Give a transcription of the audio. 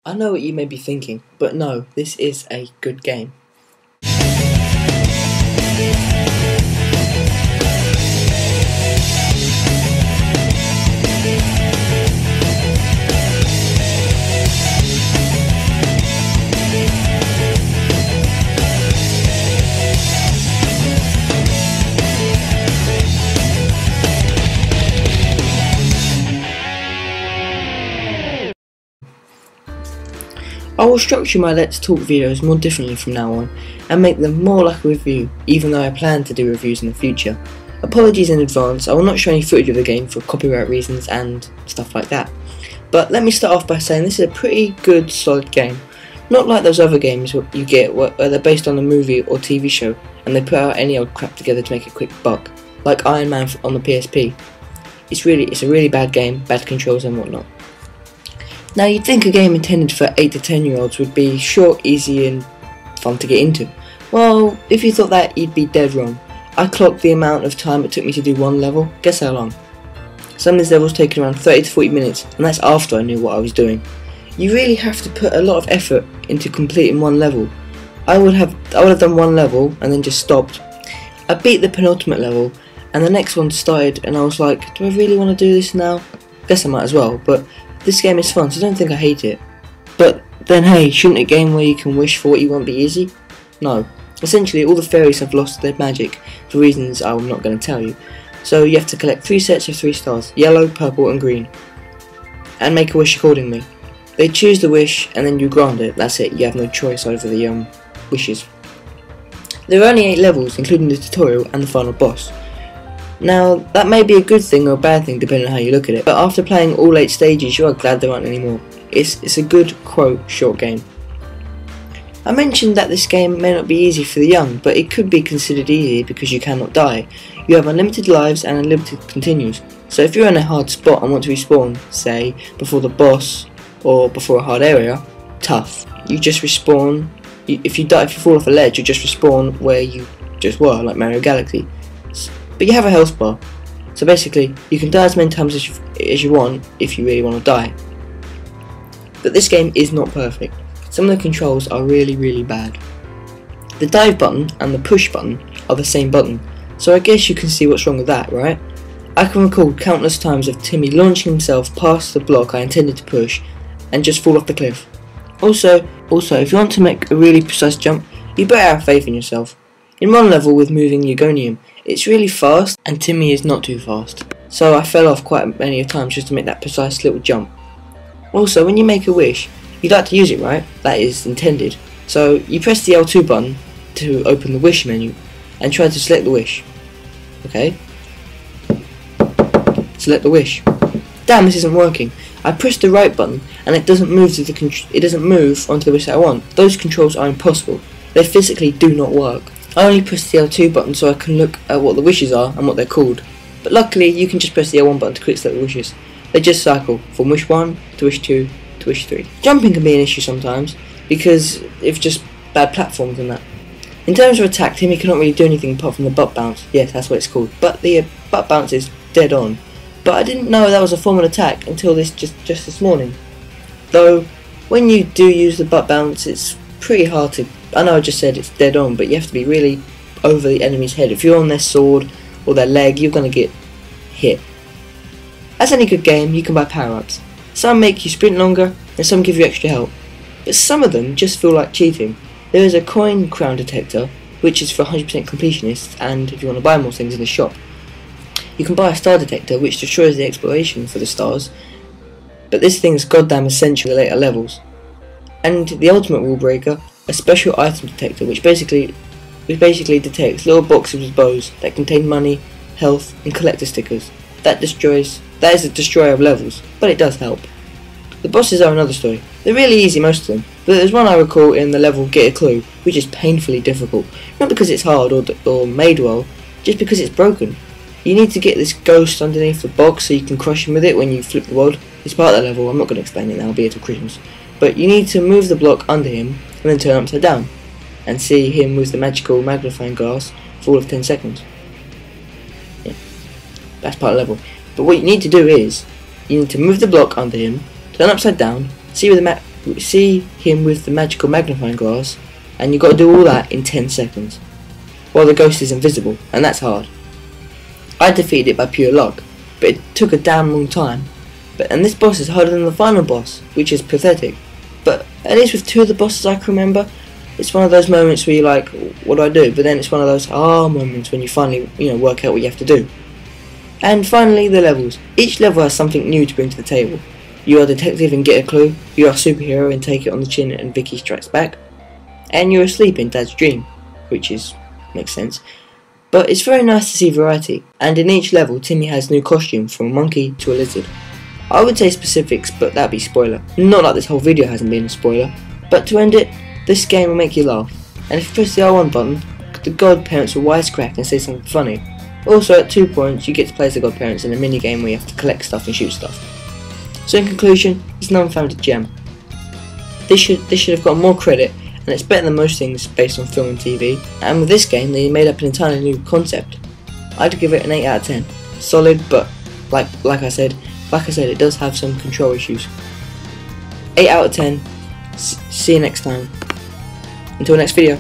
I know what you may be thinking, but no, this is a good game. I will structure my Let's Talk videos more differently from now on and make them more like a review, even though I plan to do reviews in the future. Apologies in advance, I will not show any footage of the game for copyright reasons and stuff like that. But let me start off by saying this is a pretty good, solid game. Not like those other games you get where they're based on a movie or TV show and they put out any old crap together to make a quick buck, like Iron Man on the PSP. It's a really bad game, bad controls and whatnot. Now you'd think a game intended for 8 to 10 year olds would be short, easy and fun to get into. Well, if you thought that, you'd be dead wrong. I clocked the amount of time it took me to do one level. Guess how long? Some of these levels take around 30 to 40 minutes, and that's after I knew what I was doing. You really have to put a lot of effort into completing one level. I would have done one level and then just stopped. I beat the penultimate level and the next one started and I was like, do I really want to do this now? Guess I might as well, but this game is fun, so I don't think I hate it. But then hey, shouldn't a game where you can wish for what you want be easy? No. Essentially all the fairies have lost their magic for reasons I'm not going to tell you. So you have to collect 3 sets of 3 stars, yellow, purple and green, and make a wish accordingly. They choose the wish and then you grant it, that's it, you have no choice over the wishes. There are only 8 levels including the tutorial and the final boss. Now, that may be a good thing or a bad thing depending on how you look at it, but after playing all 8 stages you are glad there aren't any more. It's a good, quote, short game. I mentioned that this game may not be easy for the young, but it could be considered easy because you cannot die. You have unlimited lives and unlimited continues, so if you're in a hard spot and want to respawn, say, before the boss or before a hard area, tough. You just respawn, if you fall off a ledge you just respawn where you just were, like Mario Galaxy. But you have a health bar, so basically you can die as many times as you want if you really want to die. But this game is not perfect. Some of the controls are really bad. The dive button and the push button are the same button, so I guess you can see what's wrong with that, right? I can recall countless times of Timmy launching himself past the block I intended to push and just fall off the cliff. Also, if you want to make a really precise jump, you better have faith in yourself. In one level with moving Ugonium, it's really fast and Timmy is not too fast, so I fell off quite many times just to make that precise little jump. Also, when you make a wish, you'd like to use it, right? That is intended. So you press the L2 button to open the wish menu and try to select the wish. Okay? Select the wish. Damn, this isn't working. I pressed the right button and it doesn't move onto the wish that I want. Those controls are impossible. They physically do not work. I only press the L2 button so I can look at what the wishes are and what they're called. But luckily you can just press the L1 button to quick select the wishes. They just cycle from wish 1 to wish 2 to wish 3. Jumping can be an issue sometimes because it's just bad platforms and that. In terms of attack, Timmy cannot really do anything apart from the butt bounce. Yes, that's what it's called. But the butt bounce is dead on. But I didn't know that was a form of attack until just this morning. Though when you do use the butt bounce, it's pretty hard to. I know I just said it's dead on, but you have to be really over the enemy's head. If you're on their sword or their leg, you're going to get hit. As any good game, you can buy power-ups. Some make you sprint longer, and some give you extra health. But some of them just feel like cheating. There is a coin crown detector, which is for 100% completionists, and if you want to buy more things in the shop. You can buy a star detector, which destroys the exploration for the stars, but this thing is goddamn essential at later levels. And the ultimate rule breaker, a special item detector, which basically detects little boxes with bows that contain money, health, and collector stickers. That is a destroyer of levels, but it does help. The bosses are another story. They're really easy, most of them, but there's one I recall in the level Get a Clue, which is painfully difficult. Not because it's hard or made well, just because it's broken. You need to get this ghost underneath the box so you can crush him with it when you flip the world. It's part of that level, I'm not going to explain it now, I'll be here till Christmas. But you need to move the block under him and then turn upside down and see him with the magical magnifying glass for all of 10 seconds. Yeah, that's part of the level. But what you need to do is, you need to move the block under him, turn upside down, see with the see him with the magical magnifying glass, and you've got to do all that in 10 seconds. While the ghost is invisible, and that's hard. I defeated it by pure luck, but it took a damn long time. And this boss is harder than the final boss, which is pathetic. But at least with 2 of the bosses I can remember, it's one of those moments where you're like, what do I do? But then it's one of those moments when you finally, work out what you have to do. And finally, the levels. Each level has something new to bring to the table. You are a detective and get a clue, you are a superhero and take it on the chin and Vicky strikes back, and you're asleep in Dad's dream, which makes sense. But it's very nice to see variety, and in each level Timmy has a new costume, from a monkey to a lizard. I would say specifics, but that'd be spoiler. Not like this whole video hasn't been a spoiler, but to end it, this game will make you laugh, and if you press the R1 button, the godparents will wisecrack and say something funny. Also, at 2 points, you get to play as the godparents in a mini game where you have to collect stuff and shoot stuff. So in conclusion, it's an unfounded gem. This should have got more credit, and it's better than most things based on film and TV, and with this game they made up an entirely new concept. I'd give it an 8 out of 10. Solid, but like I said, it does have some control issues. 8 out of 10. See you next time. Until next video.